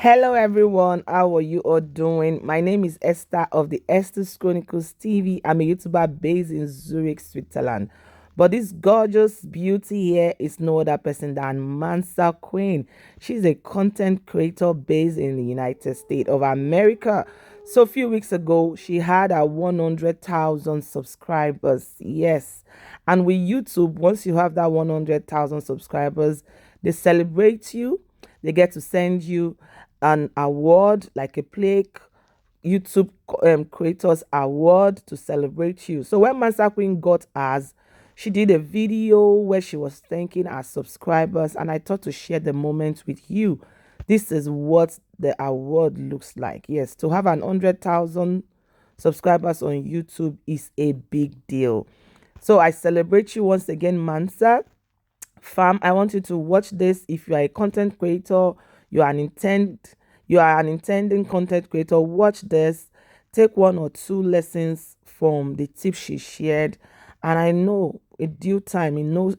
Hello everyone, how are you all doing? My name is Esther of the Esther's Chronicles TV. I'm a YouTuber based in Zurich, Switzerland. But this gorgeous beauty here is no other person than MansaQueen. She's a content creator based in the United States of America. So a few weeks ago, she had her 100,000 subscribers. Yes. And with YouTube, once you have that 100,000 subscribers, they celebrate you. They get to send you an award like a plaque, YouTube Creators Award to celebrate you. So when Mansa Queen got ours, she did a video where she was thanking our subscribers, and I thought to share the moment with you. This is what the award looks like. Yes, to have 100,000 subscribers on YouTube is a big deal. So I celebrate you once again, Mansa. Fam, I want you to watch this. If you are a content creator, you are an intending content creator, watch this. Take one or two lessons from the tips she shared. And I know in due time, in no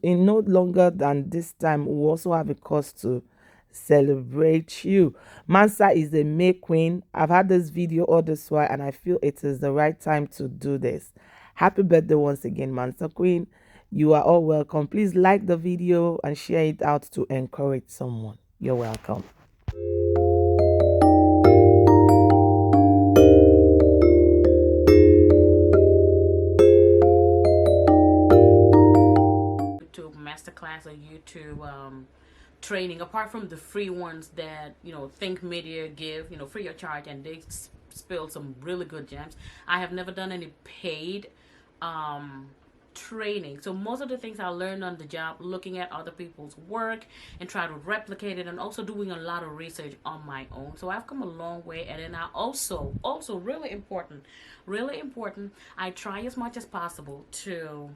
longer than this time, we'll also have a cause to celebrate you. Mansa is a May queen. I've had this video all this while, and I feel it is the right time to do this. Happy birthday once again, Mansa Queen. You are all welcome. Please like the video and share it out to encourage someone. You're welcome. YouTube masterclass or YouTube training, apart from the free ones that Think Media give, free of charge, and they spill some really good gems. I have never done any paid training. So most of the things I learned on the job, looking at other people's work and try to replicate it, and also doing a lot of research on my own. So I've come a long way. And then I also really important, I try as much as possible to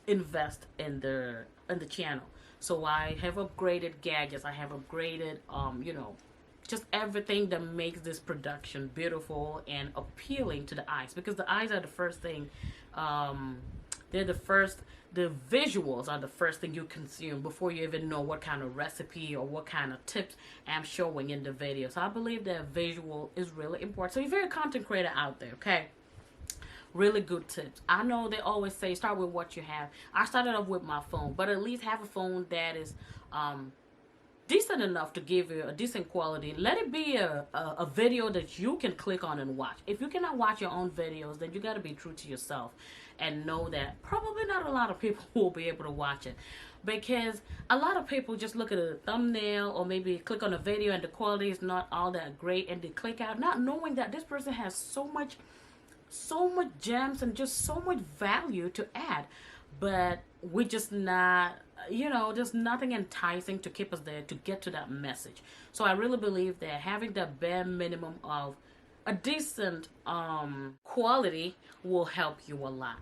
invest in the channel. So I have upgraded gadgets, I have upgraded just everything that makes this production beautiful and appealing to the eyes, because the eyes are the first thing. The visuals are the first thing you consume before you even know what kind of recipe or what kind of tips I'm showing in the video. So I believe that visual is really important. So if you're a content creator out there, okay, really good tips. I know they always say start with what you have. I started off with my phone, but at least have a phone that is decent enough to give you a decent quality. Let it be a video that you can click on and watch. If you cannot watch your own videos, then you got to be true to yourself and know that probably not a lot of people will be able to watch it, because a lot of people just look at a thumbnail or maybe click on a video and the quality is not all that great, and they click out not knowing that this person has so much gems and just so much value to add, but we just not, there's nothing enticing to keep us there to get to that message. So I really believe that having the bare minimum of a decent quality will help you a lot.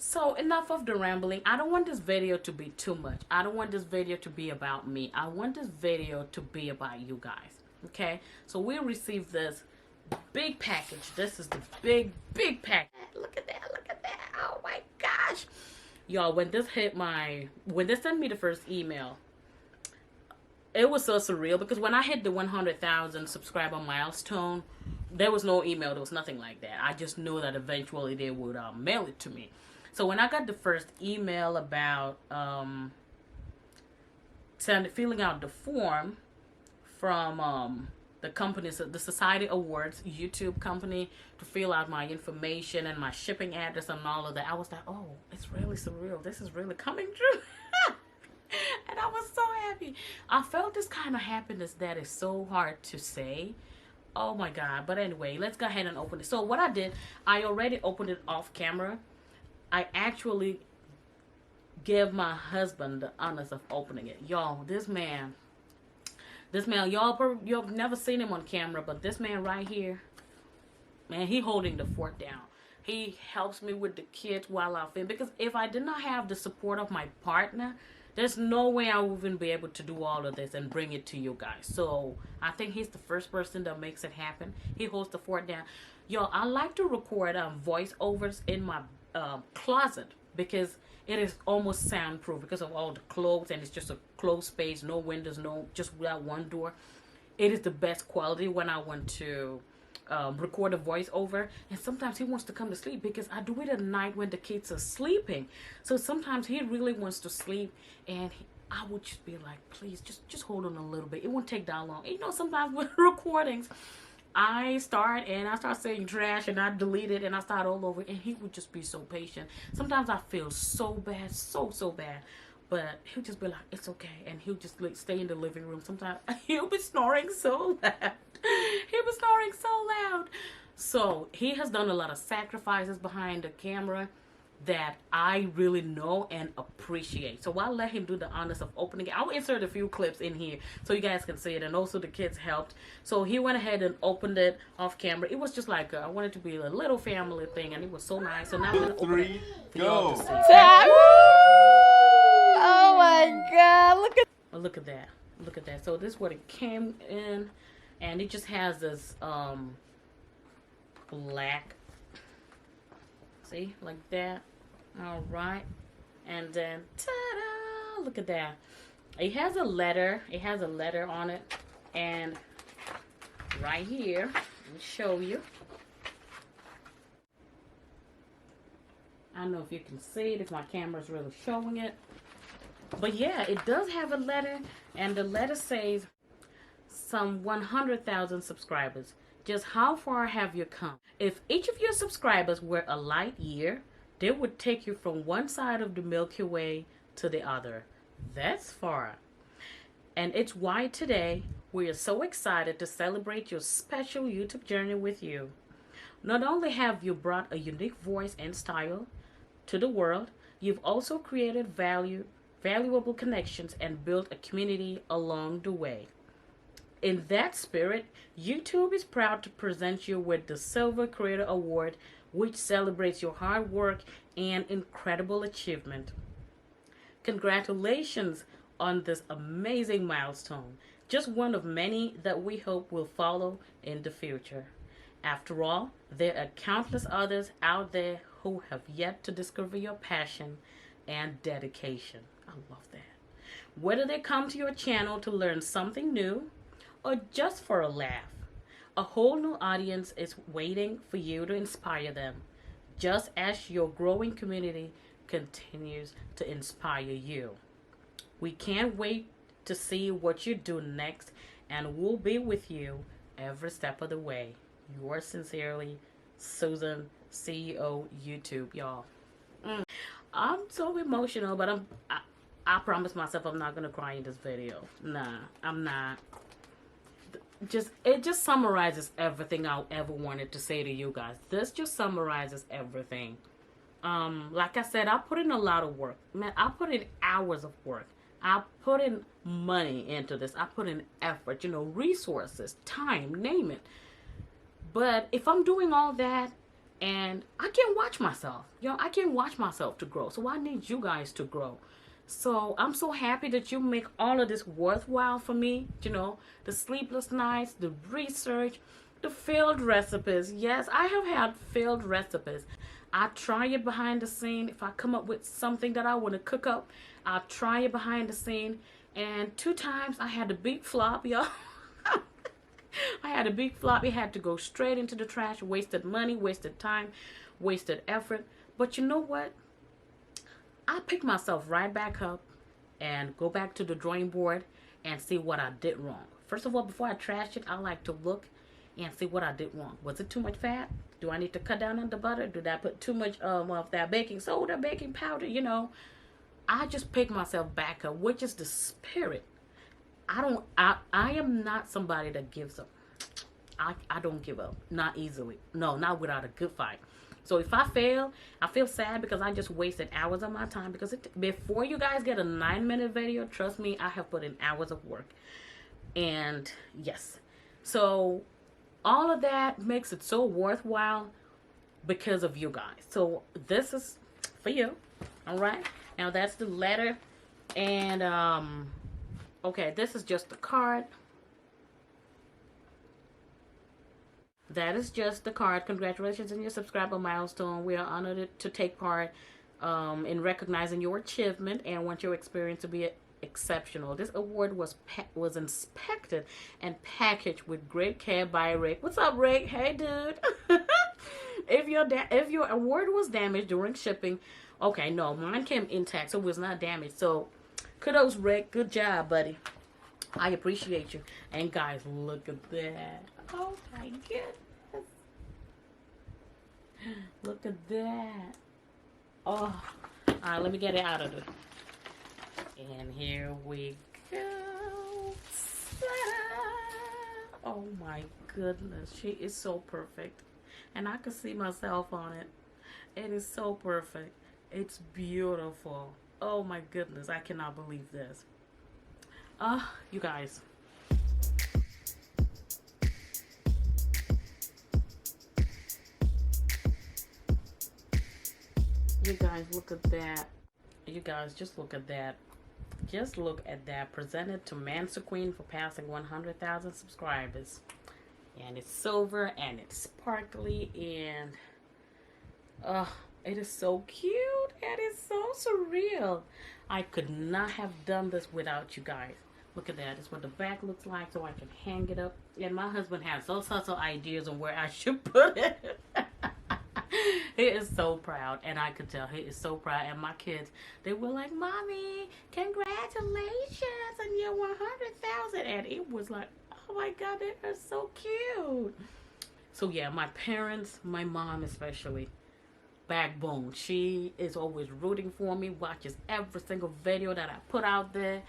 So enough of the rambling. I don't want this video to be too much. I don't want this video to be about me. I want this video to be about you guys. Okay, so we received this big package. This is the big package. Look at that, oh my gosh, y'all. When they sent me the first email, it was so surreal, because when I hit the 100,000 subscriber milestone, there was no email, there was nothing like that. I just knew that eventually they would mail it to me. So when I got the first email about filling out the form from the company, the Society Awards YouTube company, to fill out my information and my shipping address and all of that, I was like, oh, it's really surreal. This is really coming true. And I was so happy. I felt this kind of happiness that is so hard to say. Oh my God. But anyway, let's go ahead and open it. So what I did, I already opened it off camera. I actually gave my husband the honors of opening it. Y'all, this man, you'll never seen him on camera, but this man right here, man, he holding the fort down. He helps me with the kids while I film, because if I did not have the support of my partner, there's no way I would even be able to do all of this and bring it to you guys. So I think he's the first person that makes it happen. He holds the fort down. Y'all, I like to record voiceovers in my closet, because it is almost soundproof because of all the clothes, and it's just a closed space, no windows, no, just without one door. it is the best quality when I want to record a voiceover. And sometimes he wants to come to sleep because I do it at night when the kids are sleeping. So sometimes he really wants to sleep, and I would just be like, please, just hold on a little bit. It won't take that long. And, you know, sometimes with recordings, I start saying trash and I delete it and I start all over, and he would just be so patient. Sometimes I feel so bad, so bad. But he'll just be like, it's okay. And he'll just like stay in the living room. Sometimes he'll be snoring so loud. He'll be snoring so loud. So he has done a lot of sacrifices behind the camera that I really know and appreciate. So I'll let him do the honors of opening it. I'll insert a few clips in here so you guys can see it, and also the kids helped. So he went ahead and opened it off camera. It was just like I wanted it to be a little family thing, and it was so nice. So now I'm gonna open it for y'all to see. Oh my God! Look at that! Look at that! So this is what it came in, and it just has this black. See, like that. All right, and then ta-da! Look at that. It has a letter. It has a letter on it, and right here, let me show you. I don't know if you can see it, if my camera's really showing it. But yeah, it does have a letter, and the letter says, some 100,000 subscribers. Just how far have you come? If each of your subscribers were a light year, they would take you from one side of the Milky Way to the other. That's far. And it's why today we are so excited to celebrate your special YouTube journey with you. Not only have you brought a unique voice and style to the world, you've also created valuable connections and built a community along the way. In that spirit, YouTube is proud to present you with the Silver Creator Award, which celebrates your hard work and incredible achievement. Congratulations on this amazing milestone, just one of many that we hope will follow in the future. After all, there are countless others out there who have yet to discover your passion and dedication. I love that. Whether they come to your channel to learn something new or just for a laugh, a whole new audience is waiting for you to inspire them, just as your growing community continues to inspire you. We can't wait to see what you do next, and we'll be with you every step of the way. Yours sincerely, Susan, CEO YouTube, y'all. I'm so emotional, but I promise myself I'm not gonna cry in this video. Nah, I'm not. It just summarizes everything I ever wanted to say to you guys. This just summarizes everything. Like I said, I put in a lot of work. Man, I put in hours of work. I put in money into this. I put in effort, resources, time, name it. But if I'm doing all that and I can't watch myself, I can't watch myself to grow. So I need you guys to grow. So I'm so happy that you make all of this worthwhile for me. The sleepless nights, the research, the failed recipes. Yes, I have had failed recipes. I try it behind the scene. If I come up with something that I want to cook up, I'll try it behind the scene. And 2 times I had a big flop, y'all. I had a big flop. It had to go straight into the trash. Wasted money, wasted time, wasted effort. But you know what? I pick myself right back up and go back to the drawing board and see what I did wrong. First of all, before I trash it, I like to look and see what I did wrong. Was it too much fat? Do I need to cut down on the butter? Did I put too much of that baking soda, baking powder? I just pick myself back up, which is the spirit. I am not somebody that gives up. I don't give up. Not easily. No, not without a good fight. So if I fail, I feel sad because I just wasted hours of my time. Because before you guys get a 9-minute video, trust me, I have put in hours of work. And yes. So all of that makes it so worthwhile because of you guys. So this is for you. All right. Now that's the letter. And, okay, this is just the card. That is just the card. Congratulations on your subscriber milestone. We are honored to take part in recognizing your achievement and want your experience to be exceptional. This award was inspected and packaged with great care by Rick. What's up, Rick? Hey, dude. If your award was damaged during shipping, okay, no, mine came intact, so it was not damaged. So, kudos, Rick. Good job, buddy. I appreciate you. And guys, look at that. Oh my goodness. Look at that. Oh. Alright, let me get it out of the. And here we go. Oh my goodness. She is so perfect. And I can see myself on it. It is so perfect. It's beautiful. Oh my goodness. I cannot believe this. You guys. You guys, look at that. You guys, just look at that. Just look at that. Presented to MansaQueen for passing 100,000 subscribers. And it's silver and it's sparkly and it is so cute. It is so surreal. I could not have done this without you guys. Look at that. It's what the back looks like so I can hang it up. And my husband has all sorts of ideas on where I should put it. He is so proud, and I could tell he is so proud. And my kids, they were like, "Mommy, congratulations on your 100,000!" And it was like, "Oh my God, they are so cute." So yeah, my parents, my mom especially, backbone. She is always rooting for me, watches every single video that I put out there.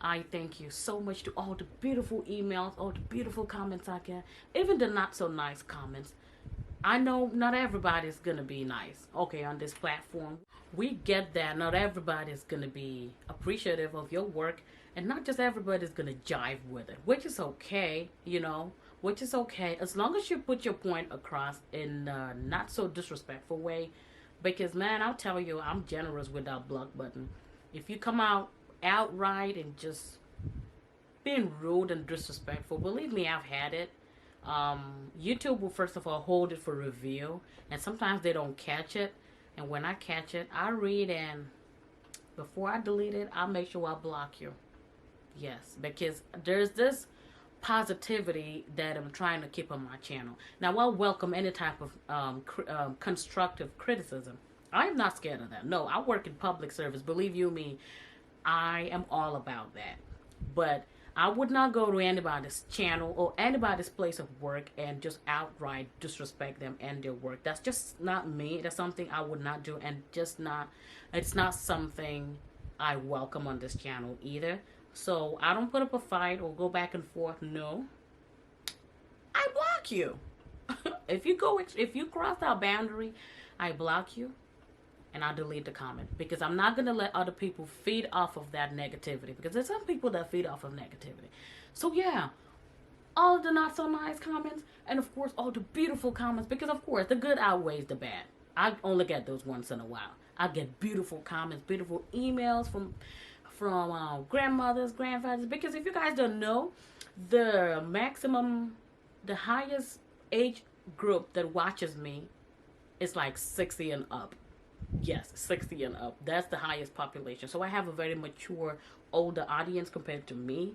I thank you so much to all the beautiful emails, all the beautiful comments I get, even the not so nice comments. I know not everybody's gonna be nice, okay, on this platform. We get that. Not everybody's gonna be appreciative of your work, and not just everybody's gonna jive with it, which is okay, which is okay as long as you put your point across in a not so disrespectful way. Because man, I'll tell you, I'm generous with that block button. If you come out outright and just being rude and disrespectful, believe me, I've had it. YouTube will first of all hold it for review, and sometimes they don't catch it. And when I catch it, I read, and before I delete it, I'll make sure I block you. Yes, because there's this positivity that I'm trying to keep on my channel. Now, I'll welcome any type of constructive criticism. I am not scared of that. No, I work in public service. Believe you me, I am all about that. But I would not go to anybody's channel or anybody's place of work and just outright disrespect them and their work. That's just not me. That's something I would not do, and it's not something I welcome on this channel either. So I don't put up a fight or go back and forth. No, I block you. If you cross our boundary, I block you. And I'll delete the comment, because I'm not going to let other people feed off of that negativity, because there's some people that feed off of negativity. So yeah, all the not so nice comments, and of course all the beautiful comments, because of course the good outweighs the bad. I only get those once in a while. I get beautiful comments, beautiful emails from grandmothers, grandfathers, because if you guys don't know, the highest age group that watches me is like 60 and up. Yes, 60 and up. That's the highest population. So I have a very mature, older audience compared to me.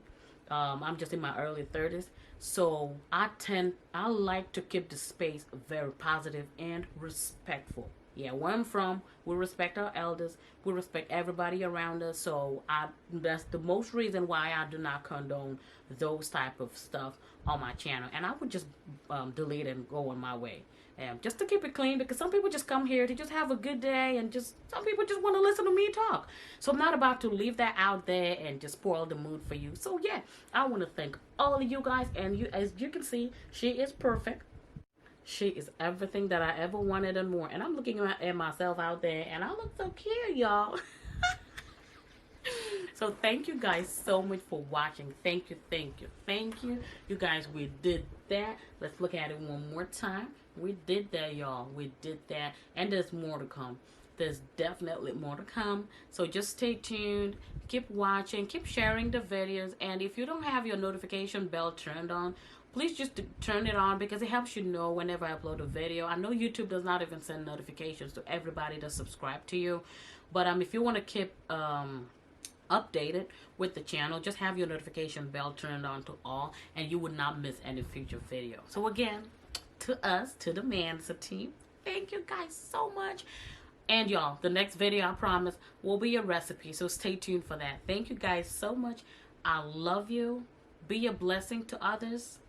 I'm just in my early 30s. So I like to keep the space very positive and respectful. Yeah, where I'm from, we respect our elders. We respect everybody around us. So that's the most reason why I do not condone those type of stuff on my channel. And I would just delete and go on my way. Just to keep it clean, because some people just come here to just have a good day, and some people just want to listen to me talk. So I'm not about to leave that out there and just spoil the mood for you. So yeah, I want to thank all of you guys, and as you can see, she is perfect. She is everything that I ever wanted and more. And I'm looking at myself out there, and I look so cute, y'all. So thank you guys so much for watching. Thank you, thank you, thank you. You guys, we did that. Let's look at it one more time. We did that, y'all. We did that. And there's more to come. There's definitely more to come. So just stay tuned. Keep watching. Keep sharing the videos. And if you don't have your notification bell turned on, please just turn it on, because it helps you know whenever I upload a video. I know YouTube does not even send notifications to everybody that subscribe to you. But if you want to keep updated with the channel, just have your notification bell turned on to all, and you would not miss any future video. So again, to us, to the Mansa team, thank you guys so much. And y'all, the next video, I promise, will be a recipe, so stay tuned for that. Thank you guys so much. I love you. Be a blessing to others.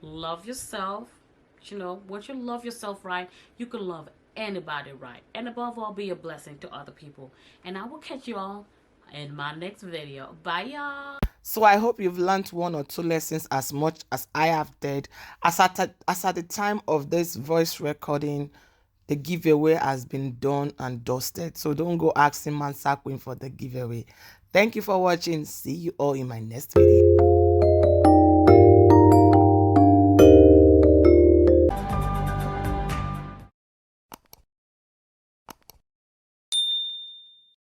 Love yourself. You know, once you love yourself right, you can love anybody right. And above all, be a blessing to other people. And I will catch you all in my next video. Bye, y'all. So I hope you've learned one or two lessons as much as I have did. As at the time of this voice recording, the giveaway has been done and dusted. So don't go asking MansaQueen for the giveaway. Thank you for watching. See you all in my next video.